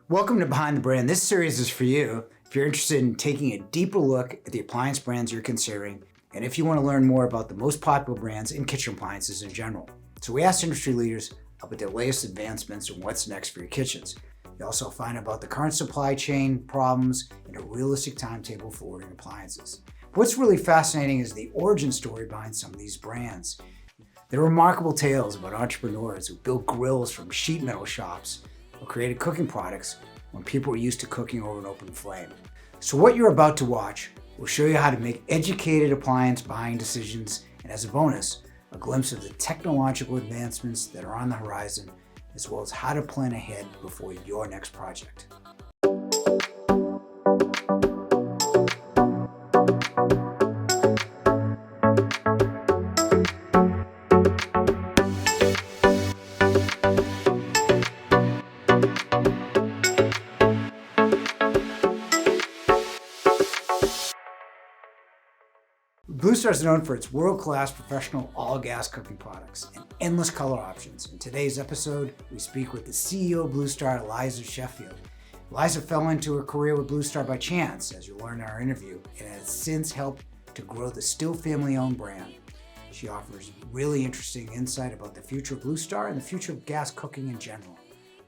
Welcome to Behind the Brand. This series is for you if you're interested in taking a deeper look at the appliance brands you're considering, and if you want to learn more about the most popular brands in kitchen appliances in general. So we asked industry leaders about their latest advancements and what's next for your kitchens. You also find out about the current supply chain problems and a realistic timetable for ordering appliances. What's really fascinating is the origin story behind some of these brands. They're remarkable tales about entrepreneurs who built grills from sheet metal shops or created cooking products when people were used to cooking over an open flame. So what you're about to watch will show you how to make educated appliance buying decisions, and as a bonus, a glimpse of the technological advancements that are on the horizon, as well as how to plan ahead before your next project. BlueStar is known for its world-class professional all-gas cooking products and endless color options. In today's episode, we speak with the CEO of BlueStar, Eliza Sheffield. Eliza fell into her career with BlueStar by chance, as you'll learn in our interview, and has since helped to grow the still family-owned brand. She offers really interesting insight about the future of BlueStar and the future of gas cooking in general.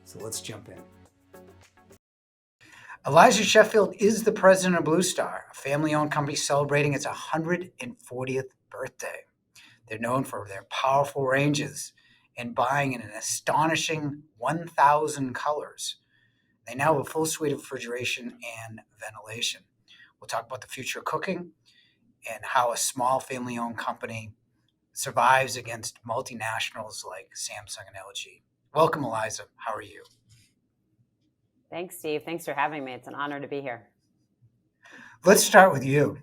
So let's jump in. Eliza Sheffield is the president of BlueStar, a family-owned company celebrating its 140th birthday. They're known for their powerful ranges and buying in an astonishing 1,000 colors. They now have a full suite of refrigeration and ventilation. We'll talk about the future of cooking and how a small family-owned company survives against multinationals like Samsung and LG. Welcome, Eliza. How are you? Thanks, Steve. Thanks for having me. It's an honor to be here. Let's start with you.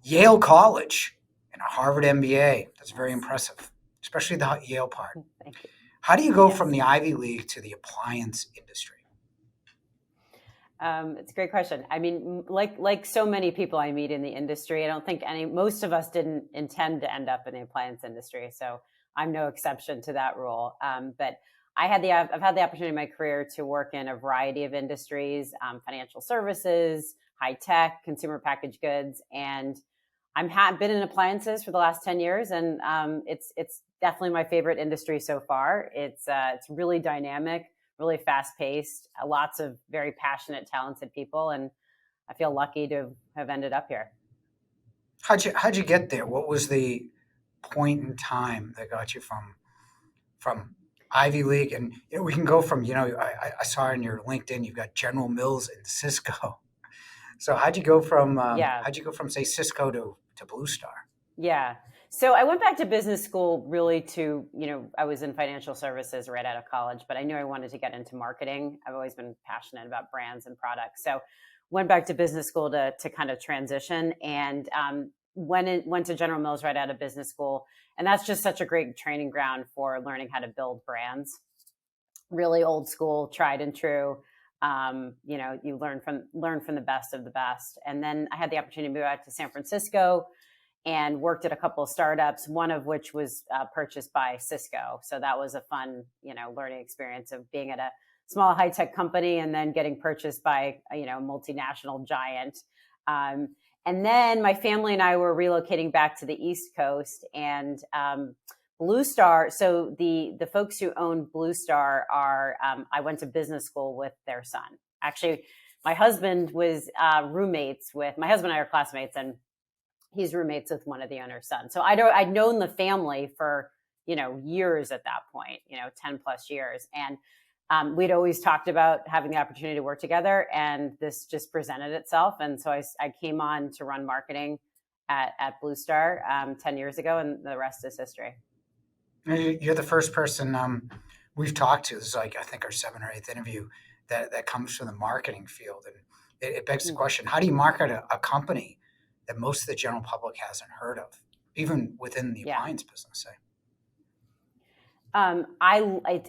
Yale College and a Harvard MBA. That's very impressive, especially the Yale part. Thank you. How do you go from the Ivy League to the appliance industry? It's a great question. I mean, like so many people I meet in the industry, I don't think most of us didn't intend to end up in the appliance industry. So I'm no exception to that rule. But I've had the opportunity in my career to work in a variety of industries, financial services, high tech, consumer packaged goods, and I've been in appliances for the last 10 years, and it's definitely my favorite industry so far. It's really dynamic, really fast paced, lots of very passionate, talented people, and I feel lucky to have ended up here. How'd you get there? What was the point in time that got you from Ivy League? And we can go from, I saw on your LinkedIn you've got General Mills and Cisco. So how'd you go from say Cisco to BlueStar? Yeah. So I went back to business school really to, I was in financial services right out of college, but I knew I wanted to get into marketing. I've always been passionate about brands and products. So went back to business school to kind of transition, and went to General Mills right out of business school. And that's just such a great training ground for learning how to build brands. Really old school, tried and true. You learn from the best of the best. And then I had the opportunity to move out to San Francisco and worked at a couple of startups, one of which was purchased by Cisco. So that was a fun, learning experience of being at a small high-tech company and then getting purchased by, a multinational giant. And then my family and I were relocating back to the East Coast, and BlueStar. So the folks who own BlueStar are, I went to business school with their son. Actually, my husband was my husband and I are classmates, and he's roommates with one of the owner's sons. So I'd known the family for, years at that point, 10 plus years. And we'd always talked about having the opportunity to work together, and this just presented itself. And so I came on to run marketing at BlueStar 10 years ago, and the rest is history. You're the first person we've talked to. This is I think our 7th or 8th interview that comes from the marketing field. And it begs the question, how do you market a company that most of the general public hasn't heard of, even within the appliance business, say?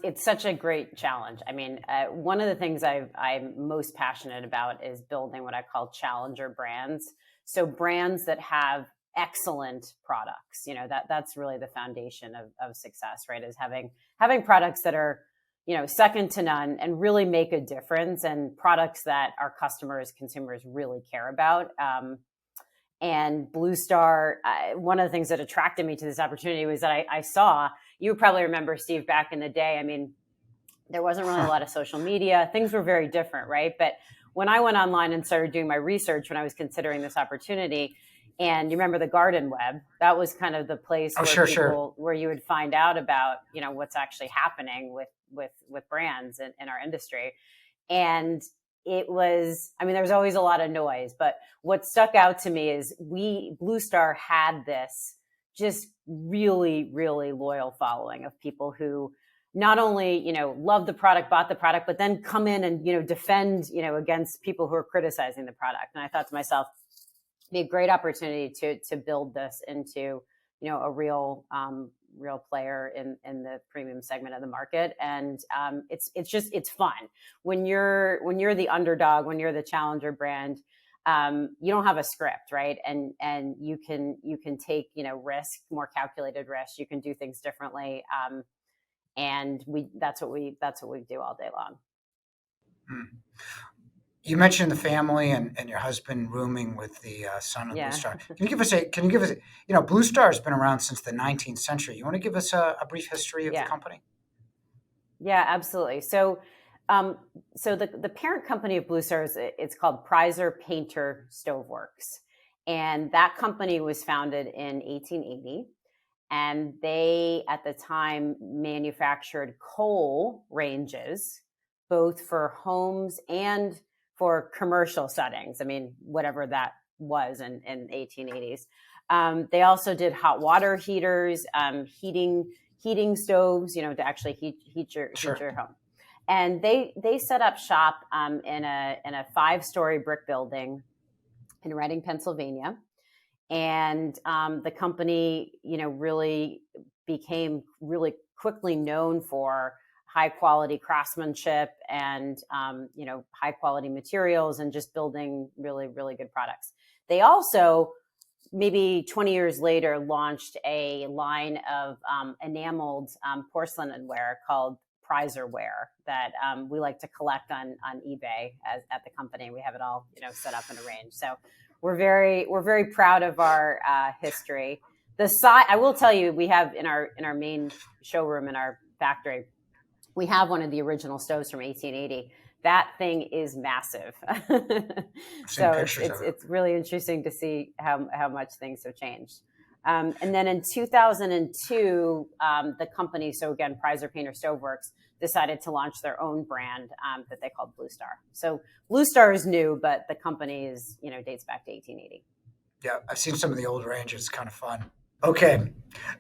It's such a great challenge. I mean, one of the things I'm most passionate about is building what I call challenger brands. So brands that have excellent products, that's really the foundation of success, right? Is having products that are second to none, and really make a difference, and products that our customers, consumers really care about. And BlueStar, one of the things that attracted me to this opportunity was that I saw, you probably remember, Steve, back in the day, I mean, there wasn't really a lot of social media. Things were very different, right? But when I went online and started doing my research when I was considering this opportunity, and you remember the garden web, that was kind of the place where you would find out about, what's actually happening with brands in our industry. And it was, I mean, there's always a lot of noise, but what stuck out to me is BlueStar had this just really, really loyal following of people who not only, love the product, bought the product, but then come in and, defend, against people who are criticizing the product. And I thought to myself, it'd be a great opportunity to build this into, a real player in the premium segment of the market. And it's fun when you're the underdog, when you're the challenger brand. You don't have a script, right? And you can take, risk, more calculated risk. You can do things differently. And that's what we do all day long. You mentioned the family and your husband rooming with the son of BlueStar. Can you give us BlueStar has been around since the 19th century. You want to give us a brief history of the company? Yeah, absolutely. So the parent company of BlueStar it's called Prizer Painter Stoveworks. And that company was founded in 1880. And they, at the time, manufactured coal ranges, both for homes and for commercial settings. I mean, whatever that was in 1880s. They also did hot water heaters, heating stoves, to actually heat your home. And they set up shop in a 5-story brick building in Reading, Pennsylvania. And the company, really became really quickly known for high quality craftsmanship and, high quality materials and just building really, really good products. They also, maybe 20 years later, launched a line of enameled porcelainware called Prizerware that we like to collect on eBay at the company. We have it all, set up and arranged. So we're very proud of our history. I will tell you, we have in our main showroom in our factory, we have one of the original stoves from 1880. That thing is massive. So it's really interesting to see how much things have changed. And then in 2002, the company, so again, Prizer Painter Stoveworks, decided to launch their own brand that they called BlueStar. So BlueStar is new, but the company is, dates back to 1880. Yeah, I've seen some of the old ranges. It's kind of fun. Okay,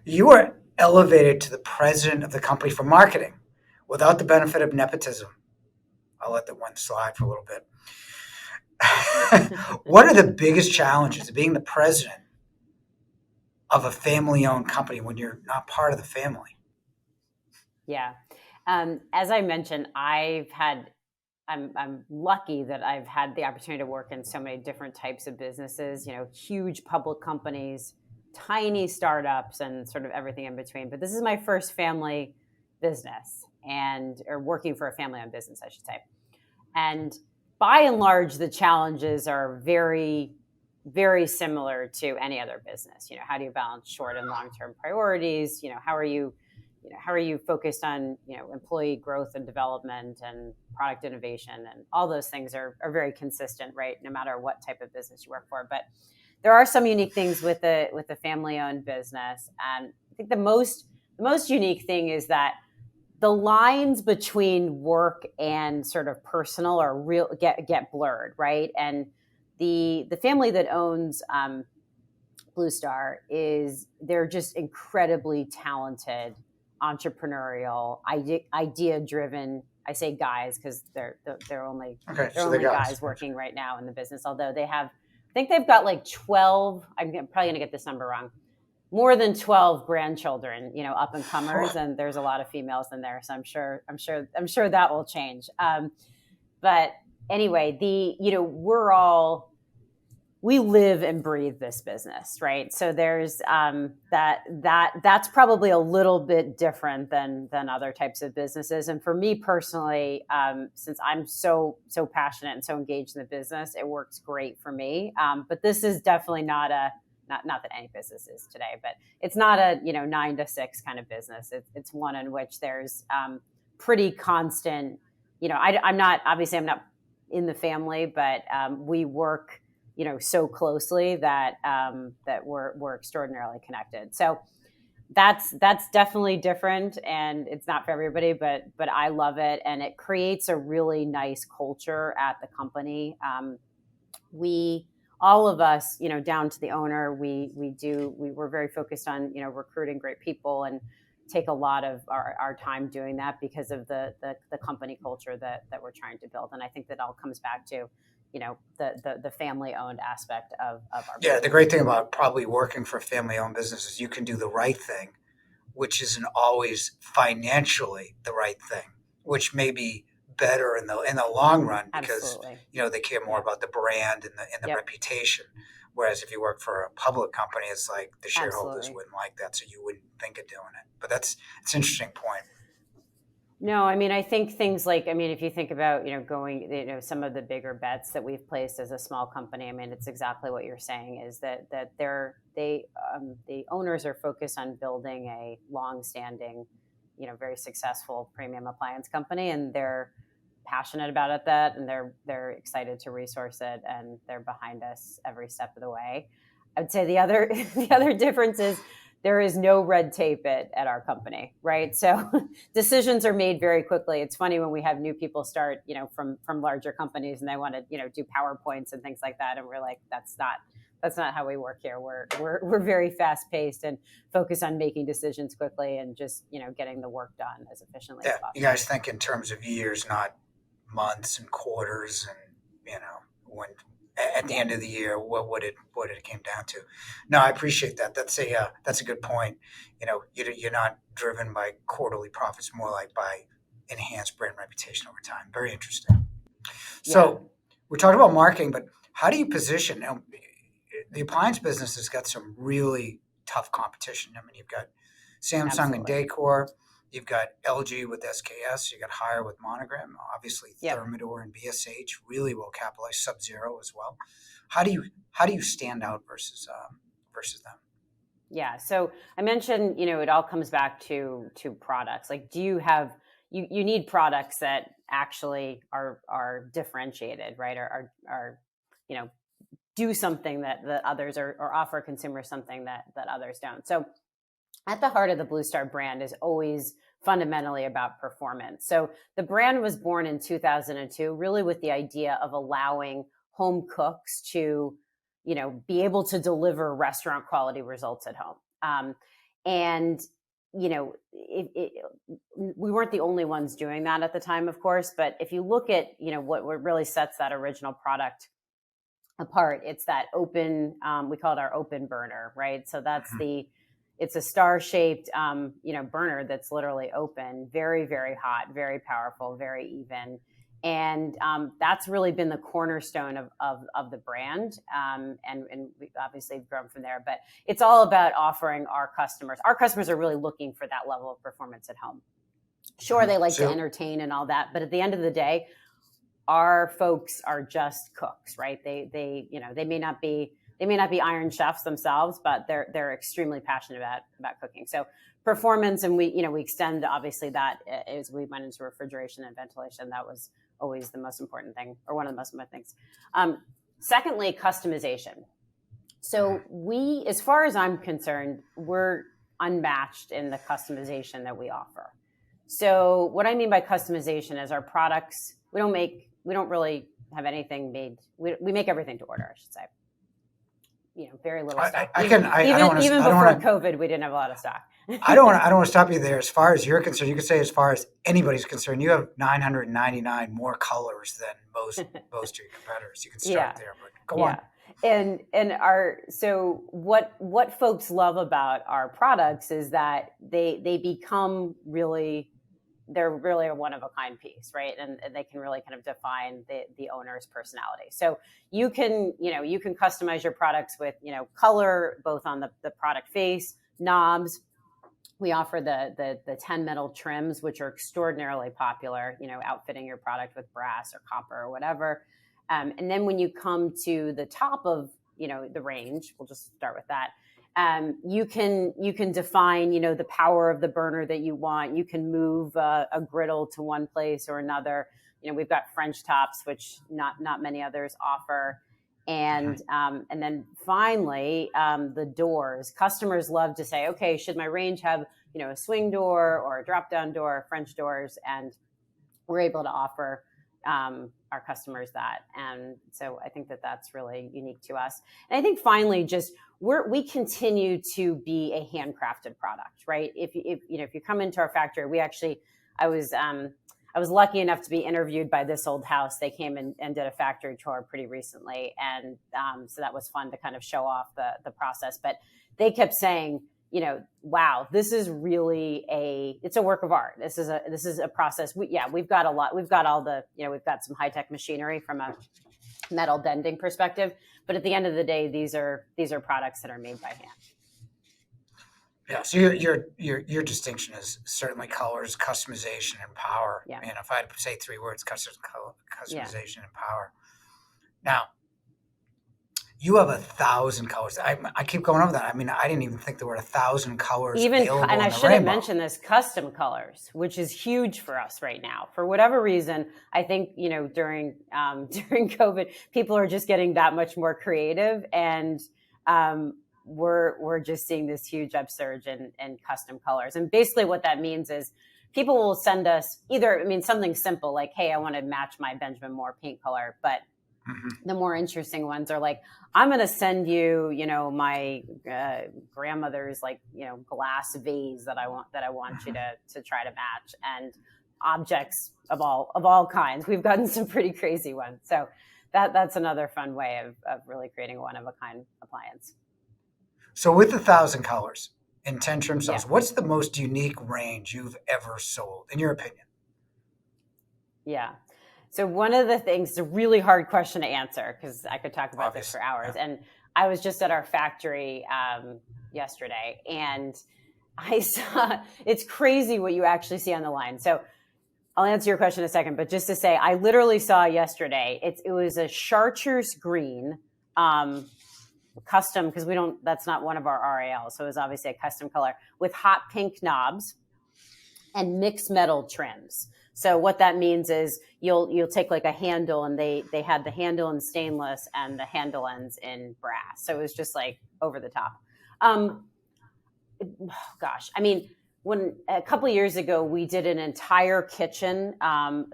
you were elevated to the president of the company for marketing without the benefit of nepotism. I'll let that one slide for a little bit. What are the biggest challenges of being the president of a family-owned company when you're not part of the family? Yeah. As I mentioned, I'm lucky that I've had the opportunity to work in so many different types of businesses, huge public companies, tiny startups, and sort of everything in between. But this is my first family business or working for a family-owned business, I should say. And by and large, the challenges are very, very similar to any other business. How do you balance short and long-term priorities? How are you focused on, employee growth and development and product innovation, and all those things are very consistent, right? No matter what type of business you work for. But there are some unique things with the family-owned business. And I think the most unique thing is that the lines between work and sort of personal get blurred, right? And the family that owns BlueStar they're just incredibly talented, entrepreneurial, idea-driven. I say guys because they're only guys working right now in the business. Although I think they've got like 12. I'm probably going to get this number wrong. More than 12 grandchildren, up and comers, and there's a lot of females in there. So I'm sure that will change. But anyway, we're all we live and breathe this business, right? So there's that's probably a little bit different than other types of businesses. And for me personally, since I'm so passionate and so engaged in the business, it works great for me. But this is definitely not that any business is today, but it's not a 9 to 6 kind of business. It's one in which there's pretty constant. I'm not in the family, but we work so closely that we're extraordinarily connected. So that's definitely different, and it's not for everybody, but I love it, and it creates a really nice culture at the company. We all of us, down to the owner, we're very focused on recruiting great people and take a lot of our time doing that because of the company culture that we're trying to build. And I think that all comes back to the family owned aspect of our business. The great thing about probably working for a family owned business is you can do the right thing, which isn't always financially the right thing, which may be better in the long run because Absolutely. They care more about the brand and the Yep. reputation. Whereas if you work for a public company, it's like the shareholders Absolutely. wouldn't like that, so you wouldn't think of doing it. But it's an interesting point. No, I think things like, if you think about, going, some of the bigger bets that we've placed as a small company, it's exactly what you're saying is that the owners are focused on building a long-standing, very successful premium appliance company, and they're passionate about it, and they're excited to resource it, and they're behind us every step of the way. I would say the other difference is there is no red tape at our company, right? So decisions are made very quickly. It's funny when we have new people start, from larger companies, and they want to, do PowerPoints and things like that, and we're like, that's not how we work here. We're very fast paced and focused on making decisions quickly and just getting the work done as efficiently as possible. You guys think in terms of years, not months and quarters, and when at the end of the year, what it came down to. No, I appreciate that. That's a good point. You're not driven by quarterly profits, more like by enhanced brand reputation over time. Very interesting. So we talked about marketing, but how do you position? The appliance business has got some really tough competition. You've got Samsung Absolutely. and Decor. You've got LG with SKS. You got Haier with Monogram. Obviously, Thermador and BSH really well capitalized. Sub-Zero as well. How do you stand out versus them? Yeah. So I mentioned, it all comes back to products. Like, do you have you need products that actually are differentiated, right? Are do something that others or offer consumers something that others don't. So at the heart of the BlueStar brand is always fundamentally about performance. So the brand was born in 2002, really with the idea of allowing home cooks to, be able to deliver restaurant quality results at home. We weren't the only ones doing that at the time, of course, but if you look at, what really sets that original product apart, it's that open, we call it our open burner, right? So that's it's a star-shaped, burner that's literally open, very, very hot, very powerful, very even. And that's really been the cornerstone of the brand. And we obviously have grown from there, but it's all about offering our customers are really looking for that level of performance at home. Sure, they like to entertain and all that, but at the end of the day, our folks are just cooks, right? They may not be Iron Chefs themselves, but they're extremely passionate about cooking. So performance, and we extend obviously that as we went into refrigeration and ventilation. That was always the most important thing, or one of the most important things. Secondly, customization. So as far as I'm concerned, we're unmatched in the customization that we offer. So what I mean by customization is our products, we don't really have anything made. We make everything to order, I should say. Very little stock. Even before COVID, we didn't have a lot of stock. I don't want to stop you there. As far as you're concerned, you can say as far as anybody's concerned, you have 999 more colors than most of your competitors. You can start there, but go on. So what folks love about our products is that they become really they're really a one-of-a-kind piece, right? And they can really kind of define the owner's personality. So you can customize your products with, color, both on the product face, knobs. We offer the 10 metal trims, which are extraordinarily popular, outfitting your product with brass or copper or whatever. And then when you come to the top of, the range, we'll just start with that. You can define, the power of the burner that you want. You can move a griddle to one place or another. We've got French tops, which not many others offer. And then finally, the doors. Customers love to say, okay, should my range have, a swing door or a drop down door, French doors? And we're able to offer our customers that. And so I think that's really unique to us. And I think finally, just we continue to be a handcrafted product, right? If you come into our factory, I was lucky enough to be interviewed by This Old House. They came and did a factory tour pretty recently. And so that was fun to kind of show off the process. But they kept saying, wow, this is really it's a work of art. This is a process. We've got a lot. We've got we've got some high tech machinery from a metal bending perspective. But at the end of the day, these are products that are made by hand. Yeah. So your distinction is certainly colors, customization, and power. Yeah. And if I had to say three words, customization and power. Now, you have 1,000 colors. I keep going over that. I mean, I didn't even think there were 1,000 colors available and I in the should have rainbow. mentioned this, custom colors, which is huge for us right now. For whatever reason, I think during COVID, people are just getting that much more creative, and we're just seeing this huge upsurge in custom colors. And basically, what that means is people will send us something simple like, hey, I want to match my Benjamin Moore paint color, but the more interesting ones are like, I'm going to send you, my grandmother's glass vase that I want you to try to match, and objects of all kinds. We've gotten some pretty crazy ones. So that's another fun way of really creating a one-of-a-kind appliance. So with 1,000 colors and 10 trim styles, what's the most unique range you've ever sold, in your opinion? Yeah. So one of the things, it's a really hard question to answer because I could talk about this for hours. Yeah. And I was just at our factory yesterday, and I saw, it's crazy what you actually see on the line. So I'll answer your question in a second, but just to say, I literally saw yesterday, it was a chartreuse green, custom, because that's not one of our RALs. So it was obviously a custom color with hot pink knobs and mixed metal trims. So what that means is you'll take like a handle, and they had the handle in stainless and the handle ends in brass. So it was just like over the top. When a couple of years ago, we did an entire kitchen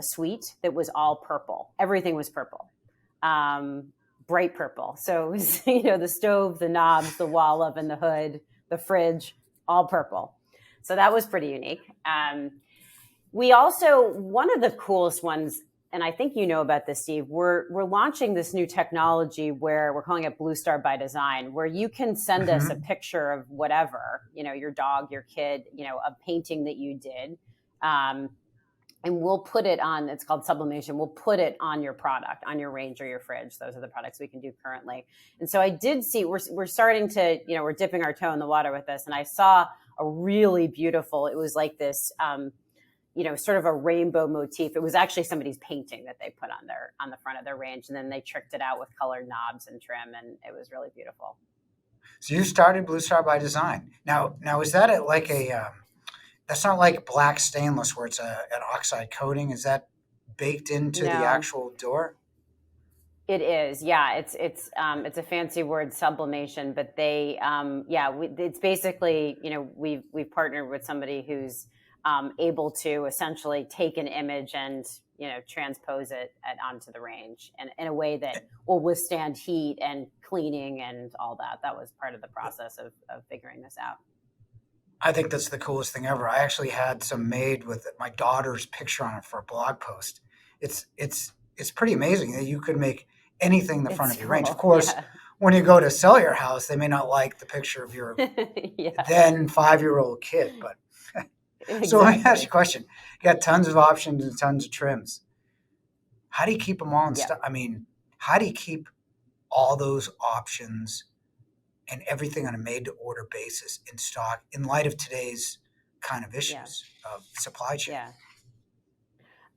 suite that was all purple. Everything was purple, bright purple. So it was, the stove, the knobs, the wall oven, the hood, the fridge, all purple. So that was pretty unique. We also, one of the coolest ones, and I think you know about this, Steve, we're launching this new technology where we're calling it BlueStar by Design, where you can send us a picture of whatever, your dog, your kid, a painting that you did, and we'll put it on, it's called sublimation, we'll put it on your product, on your range or your fridge. Those are the products we can do currently. And so I did see, we're starting to, we're dipping our toe in the water with this, and I saw a really beautiful, it was like this, sort of a rainbow motif. It was actually somebody's painting that they put on the front of their range, and then they tricked it out with colored knobs and trim, and it was really beautiful. So you started BlueStar by Design. Now is that that's not like black stainless where it's an oxide coating? Is that baked into the actual door? It is, yeah. It's a fancy word, sublimation, but it's basically, we've partnered with somebody who's able to essentially take an image and transpose it onto the range, and in a way that will withstand heat and cleaning and all that. That was part of the process of figuring this out. I think that's the coolest thing ever. I actually had some made with my daughter's picture on it for a blog post. It's pretty amazing that you could make anything in the front of your range. Of course, when you go to sell your house, they may not like the picture of your then 5-year-old kid, but So let me ask you Exactly. a question. You got tons of options and tons of trims. How do you keep them all in Yeah. stock? I mean, how do you keep all those options and everything on a made-to-order basis in stock in light of today's kind of Yeah. issues of supply chain? Yeah.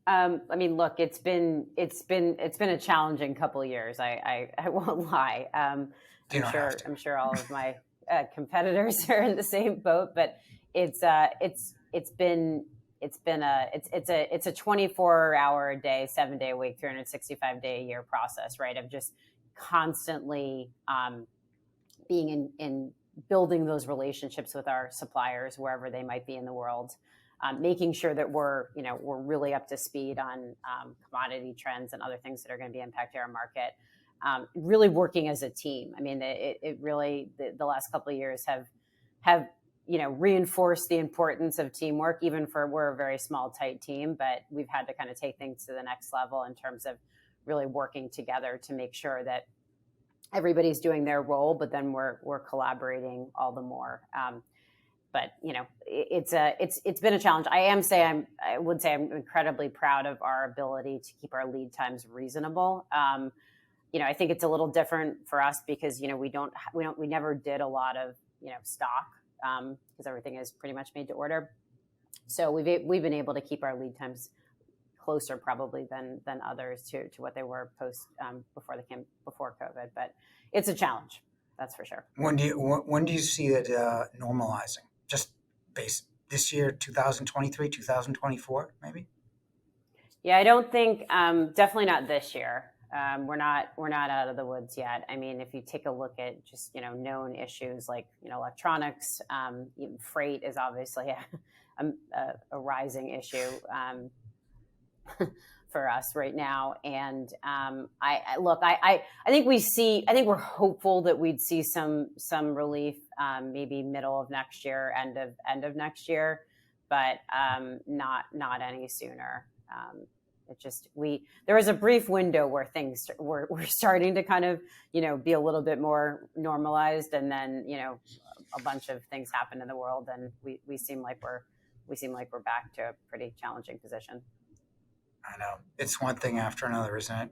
I mean, look, it's been a challenging couple of years. I won't lie. You don't have to. I'm sure all of my competitors are in the same boat, but it's been a 24-hour a day, 7-day a week, 365-day a year process, right? Of just constantly being in building those relationships with our suppliers wherever they might be in the world. Making sure that we're really up to speed on commodity trends and other things that are going to be impacting our market. Really working as a team. I mean, it really the last couple of years have reinforced the importance of teamwork. Even we're a very small, tight team, but we've had to kind of take things to the next level in terms of really working together to make sure that everybody's doing their role, but then we're collaborating all the more. But it's been a challenge. I would say I'm incredibly proud of our ability to keep our lead times reasonable. I think it's a little different for us because we never did a lot of stock because everything is pretty much made to order. So we've been able to keep our lead times closer probably than others to what they were before COVID. But it's a challenge, that's for sure. When do you see it normalizing? Just based this year, 2023, 2024, maybe? Yeah, I don't think definitely not this year. We're not out of the woods yet. I mean, if you take a look at just known issues like electronics, even freight is obviously a rising issue for us right now. And I think we're hopeful that we'd see some relief maybe middle of next year, end of next year, but not any sooner. There was a brief window where things were starting to kind of be a little bit more normalized, and then a bunch of things happened in the world, and we seem like we're back to a pretty challenging position. I know. It's one thing after another, isn't it?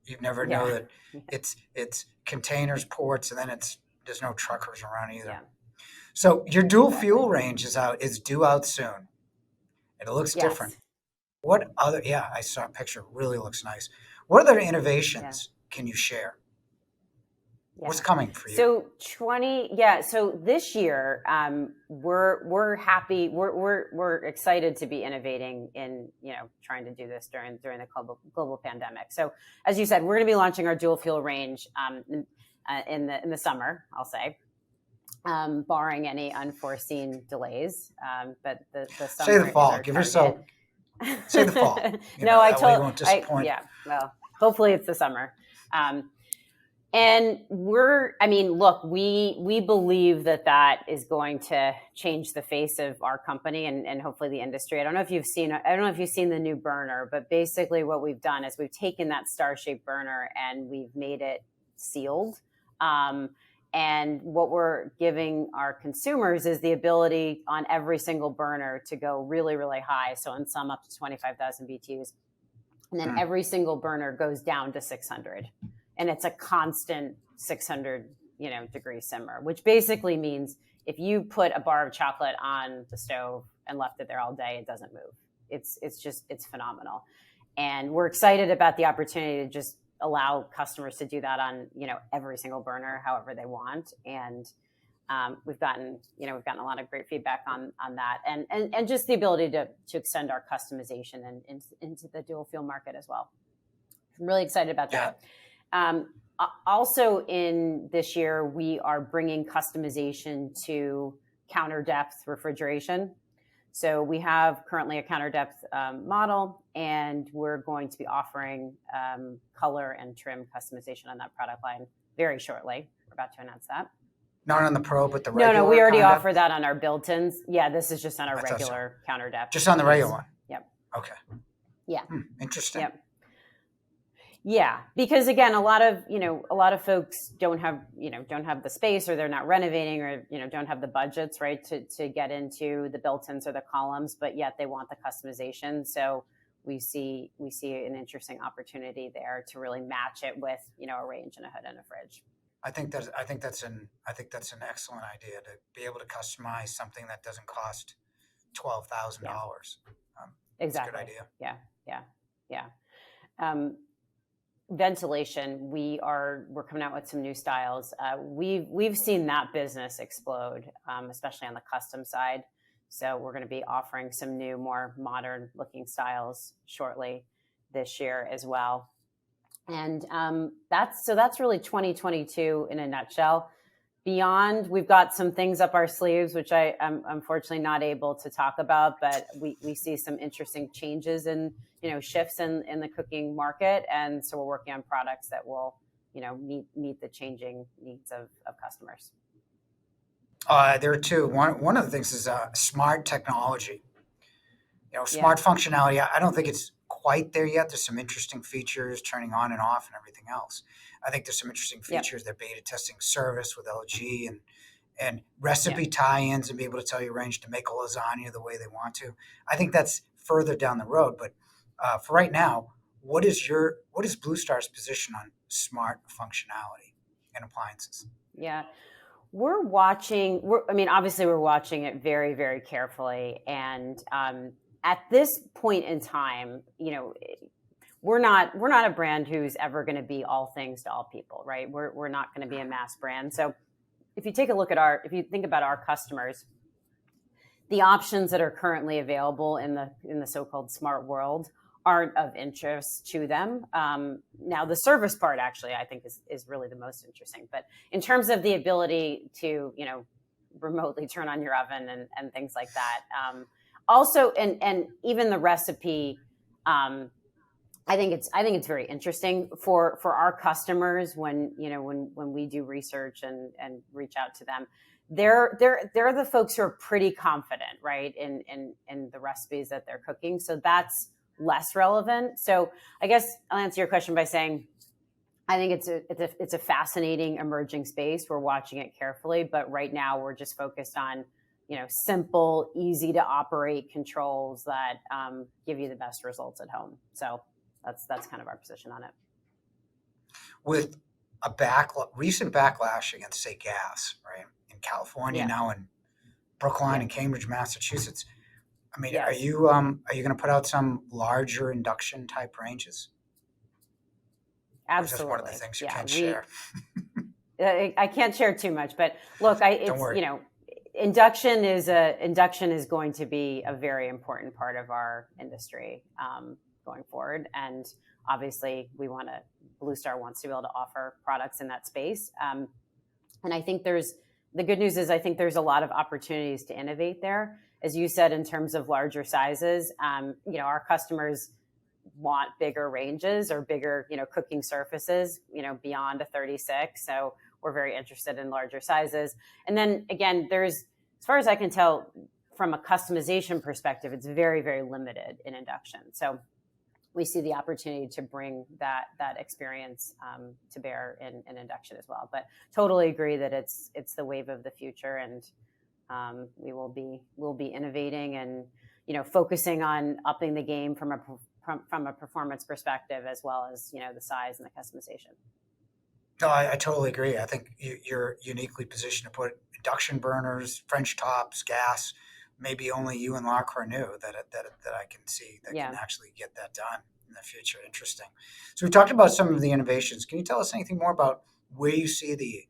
You never know that it's containers, ports, and then there's no truckers around either. Yeah. So your dual fuel range is due out soon. It looks different. What other? Yeah, I saw a picture. It really looks nice. What other innovations can you share? Yeah. What's coming for you? So this year, we're happy. We're excited to be innovating in trying to do this during the global pandemic. So as you said, we're going to be launching our dual fuel range in the summer, I'll say, barring any unforeseen delays. But the summer. Say the fall. Give yourself. Say the fall. Well, hopefully it's the summer. And we believe that is going to change the face of our company and hopefully the industry. I don't know if you've seen the new burner, but basically what we've done is we've taken that star-shaped burner and we've made it sealed. And what we're giving our consumers is the ability on every single burner to go really, really high. So in some up to 25,000 BTUs. And then every single burner goes down to 600. And it's a constant 600, degree simmer, which basically means if you put a bar of chocolate on the stove and left it there all day, it doesn't move. It's phenomenal. And we're excited about the opportunity to just allow customers to do that on, every single burner, however they want. And we've gotten a lot of great feedback on that and just the ability to extend our customization and into the dual fuel market as well. I'm really excited about that. Also in this year, we are bringing customization to counter depth refrigeration. So we have currently a counter depth model, and we're going to be offering color and trim customization on that product line very shortly. We're about to announce that. Not on the Pro, but the regular. No, we already offer that on our built-ins. Yeah, this is just on our regular counter depth. Just on the regular one. Yep. Okay. Yeah. Interesting. Yep. Yeah, because again, a lot of folks don't have the space, or they're not renovating, or don't have the budgets, right, to get into the built-ins or the columns, but yet they want the customization. So we see an interesting opportunity there to really match it with a range and a hood and a fridge. I think that's an excellent idea to be able to customize something that doesn't cost $12,000. Exactly. That's a good idea. Yeah. Ventilation, we're coming out with some new styles. We've seen that business explode, especially on the custom side. So we're going to be offering some new, more modern looking styles shortly this year as well. And that's really 2022 in a nutshell. Beyond, we've got some things up our sleeves, which I'm unfortunately not able to talk about, but we see some interesting changes and shifts in the cooking market, and so we're working on products that will meet the changing needs of customers. There are two. One of the things is smart technology. Smart functionality. I don't think it's quite there yet. There's some interesting features, turning on and off and everything else. I think there's some interesting features. They're beta testing service with LG and recipe tie-ins, and be able to tell your range to make a lasagna the way they want to. I think that's further down the road. But for right now, what is BlueStar's position on smart functionality in appliances? Yeah. Obviously we're watching it very, very carefully. And at this point in time, we're not a brand who's ever going to be all things to all people, right? We're not going to be a mass brand. So if you think about our customers, the options that are currently available in the so-called smart world aren't of interest to them. Now, the service part actually, I think, is really the most interesting. But in terms of the ability to, remotely turn on your oven and things like that, also, and even the recipe, I think it's very interesting for our customers when we do research and reach out to them. They're the folks who are pretty confident, right, in the recipes that they're cooking. So that's less relevant. So I guess I'll answer your question by saying I think it's a fascinating emerging space. We're watching it carefully, but right now we're just focused on simple, easy to operate controls that give you the best results at home. So that's kind of our position on it. With a recent backlash against, say, gas, right, in California, now in Brookline and Cambridge, Massachusetts. I mean, are you going to put out some larger induction type ranges? Absolutely. Or is this one of the things you can't share? I can't share too much, but look, Don't worry. Induction is going to be a very important part of our industry going forward, and obviously BlueStar wants to be able to offer products in that space. And I think the good news is I think there's a lot of opportunities to innovate there. As you said, in terms of larger sizes, our customers want bigger ranges or bigger, cooking surfaces, beyond a 36. So we're very interested in larger sizes. And then again, as far as I can tell, from a customization perspective, it's very, very limited in induction. So we see the opportunity to bring that experience to bear in induction as well. But totally agree that it's the wave of the future, and we'll be innovating and focusing on upping the game from a performance perspective, as well as the size and the customization. No, I totally agree. I think you're uniquely positioned to put induction burners, French tops, gas. Maybe only you and La Cornue that I can see that can actually get that done in the future. Interesting. So we talked about some of the innovations. Can you tell us anything more about where you see the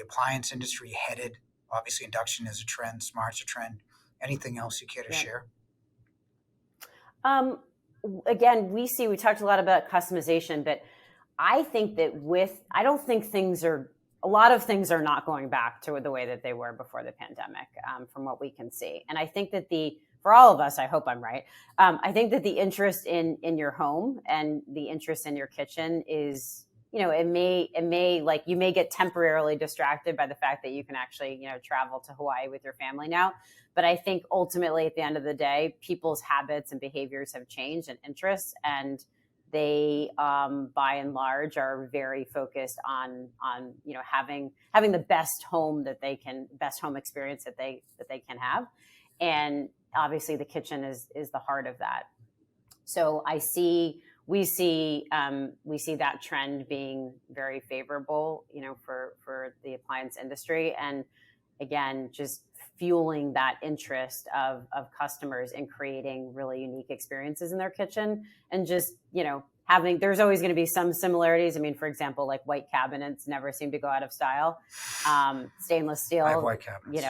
appliance industry headed? Obviously, induction is a trend, smart's a trend. Anything else you care to share? Again, we talked a lot about customization, but I think that a lot of things are not going back to the way that they were before the pandemic, from what we can see. And I think that for all of us, I hope I'm right. I think that the interest in your home and the interest in your kitchen is, it may like you may get temporarily distracted by the fact that you can actually, travel to Hawaii with your family now. But I think ultimately at the end of the day, people's habits and behaviors have changed and interests, and They, by and large, are very focused on having the best home experience that they can have, and obviously the kitchen is the heart of that. So we see that trend being very favorable, for the appliance industry, and again, just fueling that interest of customers in creating really unique experiences in their kitchen, and just, there's always going to be some similarities. I mean, for example, like white cabinets never seem to go out of style. Stainless steel, I have white cabinets.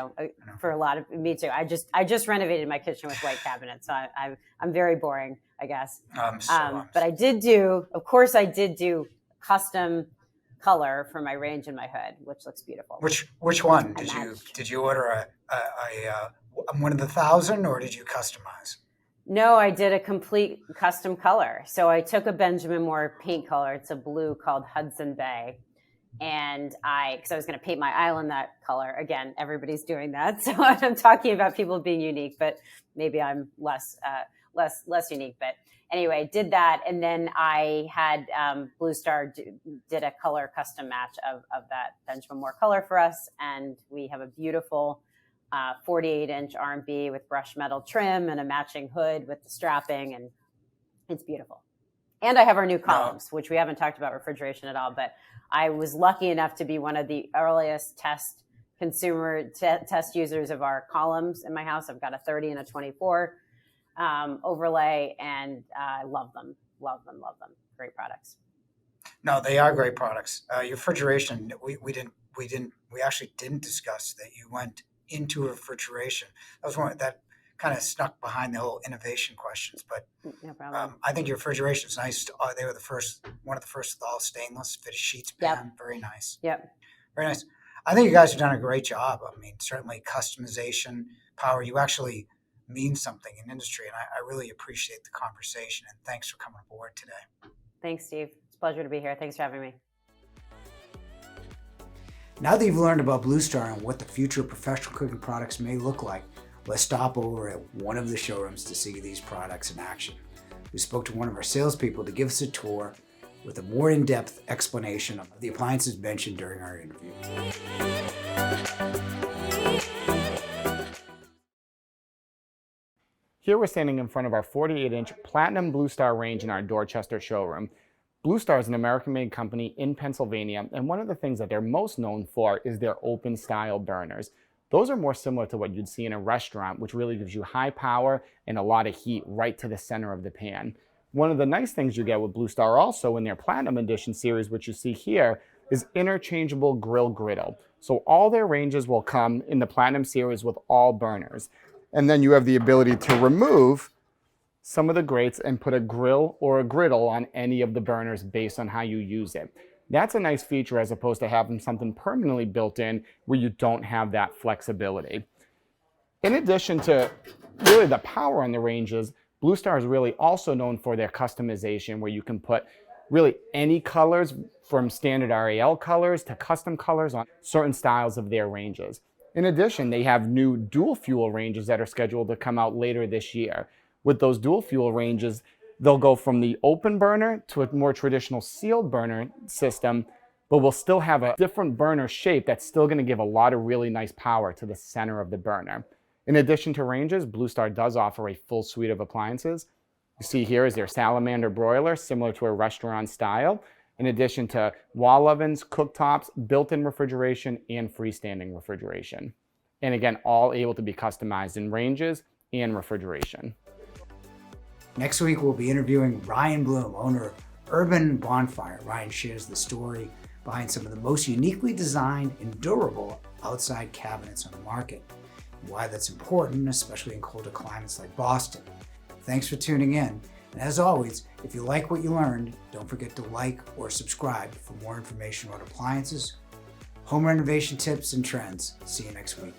For a lot of, me too. I just renovated my kitchen with white cabinets, so I'm very boring, I guess. But I did do custom color for my range and my hood, which looks beautiful. Which one did you order one of the 1,000, or did you customize? No, I did a complete custom color. So I took a Benjamin Moore paint color. It's a blue called Hudson Bay. And because I was going to paint my island that color. Again, everybody's doing that. So I'm talking about people being unique, but maybe I'm less unique. But anyway, did that. And then I had BlueStar did a color custom match of that Benjamin Moore color for us. And we have a beautiful 48-inch R&B with brushed metal trim and a matching hood with the strapping, and it's beautiful. And I have our new columns, which we haven't talked about refrigeration at all, but I was lucky enough to be one of the earliest test users of our columns in my house. I've got a 30 and a 24 overlay, and I love them. Great products. No, they are great products. Your refrigeration, we actually didn't discuss that you went into refrigeration. That was one that kind of snuck behind the whole innovation questions, but no problem. I think your refrigeration is nice. They were one of the first with all stainless fitted sheets pan. Yep. Very nice. Yep. Very nice. I think you guys have done a great job. I mean, certainly customization power. You actually mean something in industry, and I really appreciate the conversation. And thanks for coming aboard today. Thanks, Steve. It's a pleasure to be here. Thanks for having me. Now that you've learned about BlueStar and what the future of professional cooking products may look like, let's stop over at one of the showrooms to see these products in action. We spoke to one of our salespeople to give us a tour with a more in-depth explanation of the appliances mentioned during our interview. Here we're standing in front of our 48-inch Platinum BlueStar range in our Dorchester showroom. BlueStar is an American-made company in Pennsylvania, and one of the things that they're most known for is their open-style burners. Those are more similar to what you'd see in a restaurant, which really gives you high power and a lot of heat right to the center of the pan. One of the nice things you get with BlueStar also in their Platinum Edition series, which you see here, is interchangeable grill griddle. So all their ranges will come in the Platinum series with all burners. And then you have the ability to remove some of the grates and put a grill or a griddle on any of the burners based on how you use it. That's a nice feature as opposed to having something permanently built in where you don't have that flexibility. In addition to really the power on the ranges, BlueStar is really also known for their customization, where you can put really any colors from standard RAL colors to custom colors on certain styles of their ranges. In addition, they have new dual fuel ranges that are scheduled to come out later this year. With those dual fuel ranges, they'll go from the open burner to a more traditional sealed burner system, but we'll still have a different burner shape that's still going to give a lot of really nice power to the center of the burner. In addition to ranges, BlueStar does offer a full suite of appliances. You see here is their salamander broiler, similar to a restaurant style, in addition to wall ovens, cooktops, built-in refrigeration, and freestanding refrigeration. And again, all able to be customized in ranges and refrigeration. Next week, we'll be interviewing Ryan Bloom, owner of Urban Bonfire. Ryan shares the story behind some of the most uniquely designed and durable outside cabinets on the market, and why that's important, especially in colder climates like Boston. Thanks for tuning in. And as always, if you like what you learned, don't forget to like or subscribe for more information about appliances, home renovation tips, and trends. See you next week.